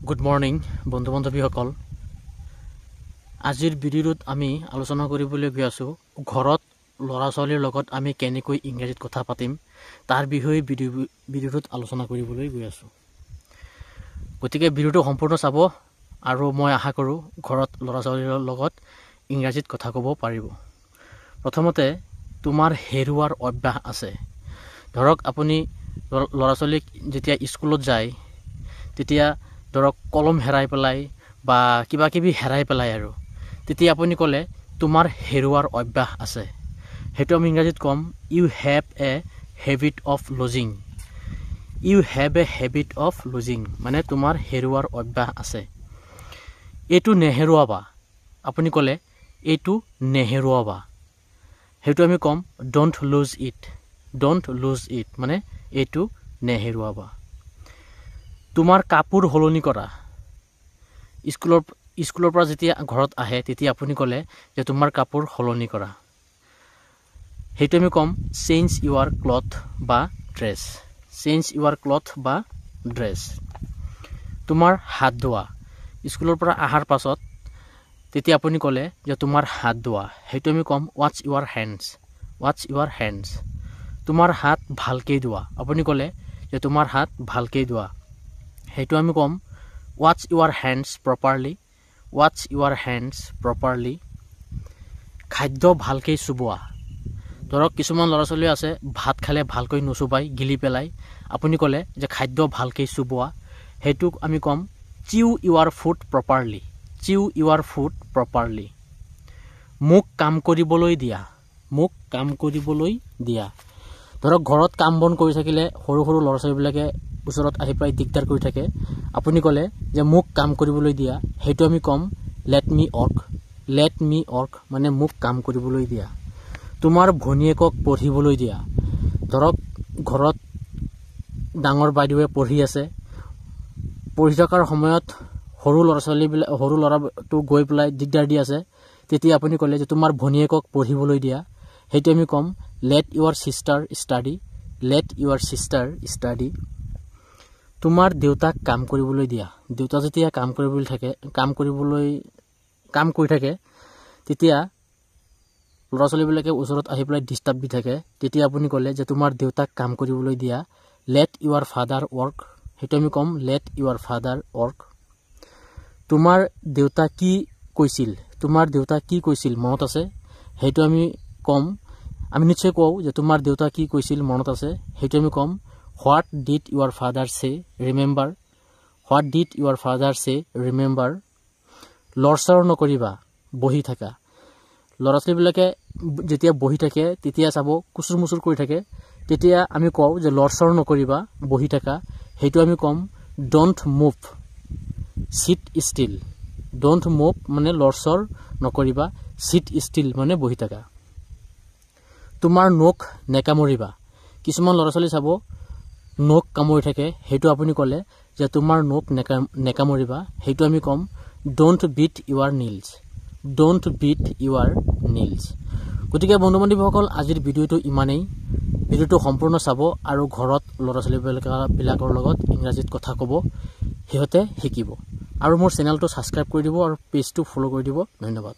Good morning বন্ধু বান্ধৱীসকল। আজিৰ ভিডিঅ'টোত আমি আলোচনা কৰিবলৈ গৈ আছোঁ ঘৰত ল'ৰা ছোৱালীৰ লগত আমি কেনেকৈ ইংৰাজীত কথা পাতিম তাৰ বিষয়ে ভিডিঅ'টোত আলোচনা কৰিবলৈ গৈ আছোঁ। গতিকে ভিডিঅ'টো সম্পূৰ্ণ চাব আৰু মই আশা কৰোঁ ঘৰত ল'ৰা ছোৱালীৰ লগত ইংৰাজীত কথা ক'ব পাৰিব। প্ৰথমতে তোমাৰ হেৰুৱাৰ অভ্যাস আছে। ধৰক আপুনি ল'ৰা ছোৱালীক যেতিয়া স্কুলত যায় তেতিয়া ধৰক কলম হেৰাই পেলাই বা কিবা কিবি হেৰাই পেলাই আৰু তেতিয়া আপুনি ক'লে তোমাৰ হেৰুৱাৰ অভ্যাস আছে। সেইটো আমি ইংৰাজীত ক'ম you have a habit of losing. You have a habit of losing মানে তোমাৰ হেৰুৱাৰ অভ্যাস আছে। এইটো নেহেৰুৱাবা। আপুনি ক'লে এইটো নেহেৰুৱাবা। সেইটো আমি ক'ম don't lose it. Don't lose it মানে এইটো নেহেৰুৱাবা। তোমাৰ কাপোৰ সলনি কৰা। স্কুলৰ পৰা যেতিয়া ঘৰত আহে তেতিয়া আপুনি ক'লে যে তোমাৰ কাপোৰ সলনি কৰা। সেইটো আমি ক'ম চেঞ্জ ইউৰ ক্লথ বা ড্ৰেছ। চেঞ্জ ইউৰ ক্লথ বা ড্ৰেছ। তোমাৰ হাত ধোৱা। স্কুলৰ পৰা অহাৰ পাছত তেতিয়া আপুনি ক'লে যে তোমাৰ হাত ধোৱা। সেইটো আমি ক'ম ৱাছ ইউৰ হেণ্ডছ। ৱাছ ইউৰ হেণ্ডছ। তোমাৰ হাত ভালকৈ ধোৱা। আপুনি ক'লে যে তোমাৰ হাত ভালকৈ ধোৱা। সেইটো আমি ক'ম ৱাছ ইউৰ হেণ্ডছ প্ৰপাৰলি। ৱাছ ইউৰ হেণ্ডছ প্ৰপাৰলি। খাদ্য ভালকৈ চুবোৱা। ধৰক কিছুমান ল'ৰা ছোৱালী আছে ভাত খালে ভালকৈ নুচুবাই গিলি পেলাই। আপুনি ক'লে যে খাদ্য ভালকৈ চুবোৱা। সেইটোক আমি ক'ম চিউ ইউৰ ফুড প্ৰপাৰলি। চিউ ইউৰ ফুড প্ৰপাৰলি। মোক কাম কৰিবলৈ দিয়া। মোক কাম কৰিবলৈ দিয়া। ধৰক ঘৰত কাম বন কৰি থাকিলে সৰু সৰু ল'ৰা ছোৱালীবিলাকে ওচৰত আহি পাই দিগদাৰ কৰি থাকে। আপুনি ক'লে যে মোক কাম কৰিবলৈ দিয়া। সেইটো আমি ক'ম let me work. Let me work মানে মোক কাম কৰিবলৈ দিয়া। তোমাৰ ভনীয়েকক পঢ়িবলৈ দিয়া। ধৰক ঘৰত ডাঙৰ বাইদেৱে পঢ়ি আছে। পঢ়ি থকাৰ সময়ত সৰু ল'ৰাটো গৈ পেলাই দিগদাৰ দি আছে। তেতিয়া আপুনি ক'লে যে তোমাৰ ভনীয়েকক পঢ়িবলৈ দিয়া। সেইটো আমি ক'ম লেট ইউৰ ছিষ্টাৰ ষ্টাডি। লেট ইউৰ ছিষ্টাৰ ষ্টাডি। তোমাৰ দেউতাক কাম কৰিবলৈ দিয়া। দেউতা যেতিয়া কাম কৰি থাকে তেতিয়া ল'ৰা ছোৱালীবিলাকে ওচৰত আহি পেলাই ডিষ্টাৰ্ব দি থাকে। তেতিয়া আপুনি ক'লে যে তোমাৰ দেউতাক কাম কৰিবলৈ দিয়া। লেট ইউৰ ফাদাৰ ৱৰ্ক। সেইটো আমি ক'ম লেট ইউৰ ফাদাৰ ৱৰ্ক। তোমাৰ দেউতা কি কৈছিল। তোমাৰ দেউতা কি কৈছিল মনত আছে। সেইটো আমি নিশ্চয় কওঁ যে তোমাৰ দেউতা কি কৈছিল মনত আছে। সেইটো আমি ক'ম হোৱাট ডিড ইউৰ ফাদাৰ চে remember. What did Euro father চে ৰিমেম্বাৰ। লৰচৰ নকৰিবা বহি থাকা। ল'ৰা ছোৱালীবিলাকে যেতিয়া বহি থাকে তেতিয়া চাব কুচুৰ মুচুৰ কৰি থাকে। তেতিয়া আমি কওঁ যে লৰচৰ নকৰিবা বহি থাকা। সেইটো আমি ক'ম don't move sit still. Don't move মানে লৰচৰ নকৰিবা। চিট ষ্টিল মানে বহি থাকা। তোমাৰ নখ নেকামুৰিবা। কিছুমান ল'ৰা ছোৱালী চাব নখ কামুৰি থাকে। সেইটো আপুনি ক'লে যে তোমাৰ নখ নেকামুৰিবা। সেইটো আমি ক'ম don't bite your nails. Don't bite your nails. গতিকে বন্ধু বান্ধৱীসকল আজিৰ ভিডিঅ'টো ইমানেই। ভিডিঅ'টো সম্পূৰ্ণ চাব আৰু ঘৰত ল'ৰা ছোৱালীবিলাকৰ লগত ইংৰাজীত কথা ক'ব। সিহঁতে শিকিব আৰু মোৰ চেনেলটো ছাবস্ক্ৰাইব কৰি দিব আৰু পেজটো ফ'ল' কৰি দিব। ধন্যবাদ।